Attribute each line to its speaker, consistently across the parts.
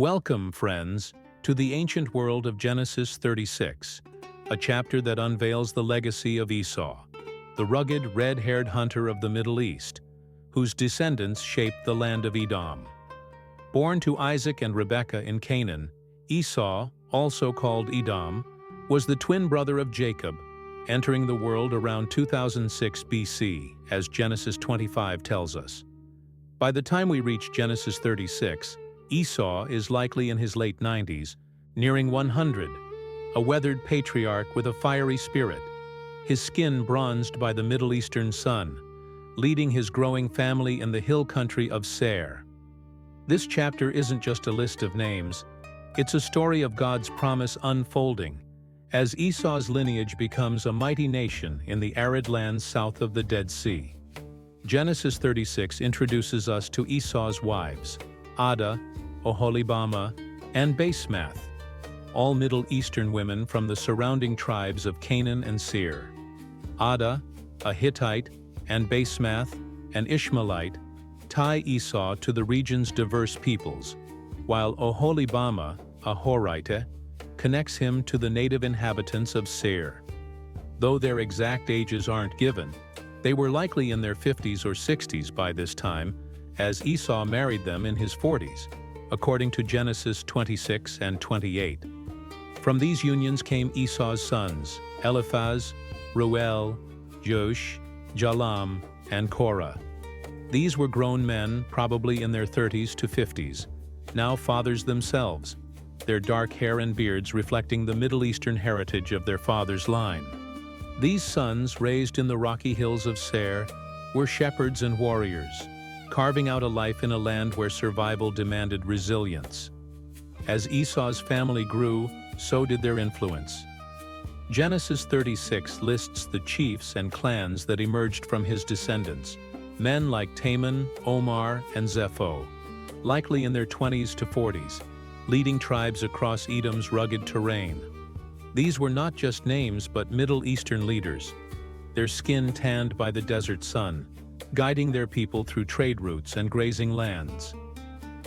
Speaker 1: Welcome, friends, to the ancient world of Genesis 36, a chapter that unveils the legacy of Esau, the rugged, red-haired hunter of the Middle East, whose descendants shaped the land of Edom. Born to Isaac and Rebekah in Canaan, Esau, also called Edom, was the twin brother of Jacob, entering the world around 2006 BC, as Genesis 25 tells us. By the time we reach Genesis 36, Esau is likely in his late 90s, nearing 100, a weathered patriarch with a fiery spirit, his skin bronzed by the Middle Eastern sun, leading his growing family in the hill country of Seir. This chapter isn't just a list of names, it's a story of God's promise unfolding, as Esau's lineage becomes a mighty nation in the arid lands south of the Dead Sea. Genesis 36 introduces us to Esau's wives, Adah, Oholibamah, and Basemath, all Middle Eastern women from the surrounding tribes of Canaan and Seir. Adah, a Hittite, and Basemath, an Ishmaelite, tie Esau to the region's diverse peoples, while Oholibamah, a Horite, connects him to the native inhabitants of Seir. Though their exact ages aren't given, they were likely in their 50s or 60s by this time, as Esau married them in his 40s, according to Genesis 26 and 28. From these unions came Esau's sons, Eliphaz, Reuel, Jeush, Jalam, and Korah. These were grown men, probably in their 30s to 50s, now fathers themselves, their dark hair and beards reflecting the Middle Eastern heritage of their father's line. These sons, raised in the rocky hills of Seir, were shepherds and warriors, carving out a life in a land where survival demanded resilience. As Esau's family grew, so did their influence. Genesis 36 lists the chiefs and clans that emerged from his descendants, men like Taman, Omar, and Zepho, likely in their 20s to 40s, leading tribes across Edom's rugged terrain. These were not just names but Middle Eastern leaders, their skin tanned by the desert sun, guiding their people through trade routes and grazing lands.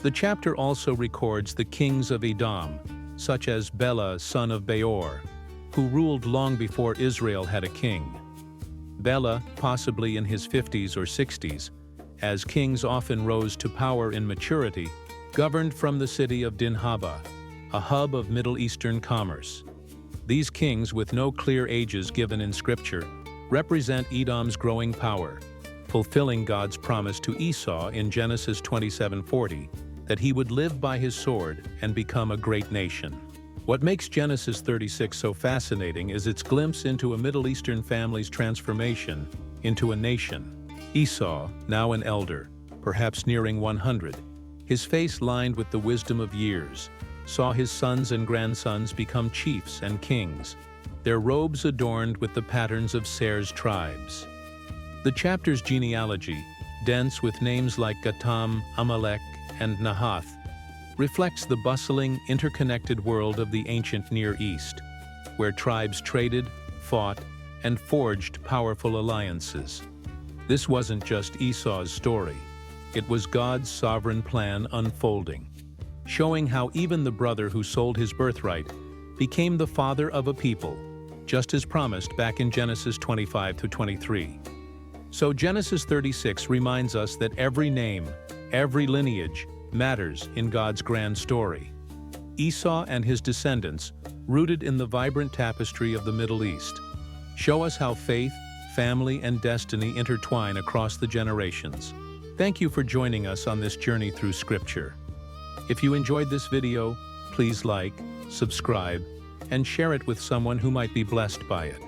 Speaker 1: The chapter also records the kings of Edom, such as Bela, son of Beor, who ruled long before Israel had a king. Bela, possibly in his 50s or 60s, as kings often rose to power in maturity, governed from the city of Dinhabah, a hub of Middle Eastern commerce. These kings, with no clear ages given in Scripture, represent Edom's growing power, fulfilling God's promise to Esau in Genesis 27:40 that he would live by his sword and become a great nation. What makes Genesis 36 so fascinating is its glimpse into a Middle Eastern family's transformation into a nation. Esau, now an elder, perhaps nearing 100, his face lined with the wisdom of years, saw his sons and grandsons become chiefs and kings, their robes adorned with the patterns of Seir's tribes. The chapter's genealogy, dense with names like Gatam, Amalek, and Nahath, reflects the bustling, interconnected world of the ancient Near East, where tribes traded, fought, and forged powerful alliances. This wasn't just Esau's story. It was God's sovereign plan unfolding, showing how even the brother who sold his birthright became the father of a people, just as promised back in Genesis 25-23. So Genesis 36 reminds us that every name, every lineage, matters in God's grand story. Esau and his descendants, rooted in the vibrant tapestry of the Middle East, show us how faith, family, and destiny intertwine across the generations. Thank you for joining us on this journey through Scripture. If you enjoyed this video, please like, subscribe, and share it with someone who might be blessed by it.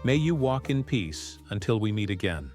Speaker 1: May you walk in peace until we meet again.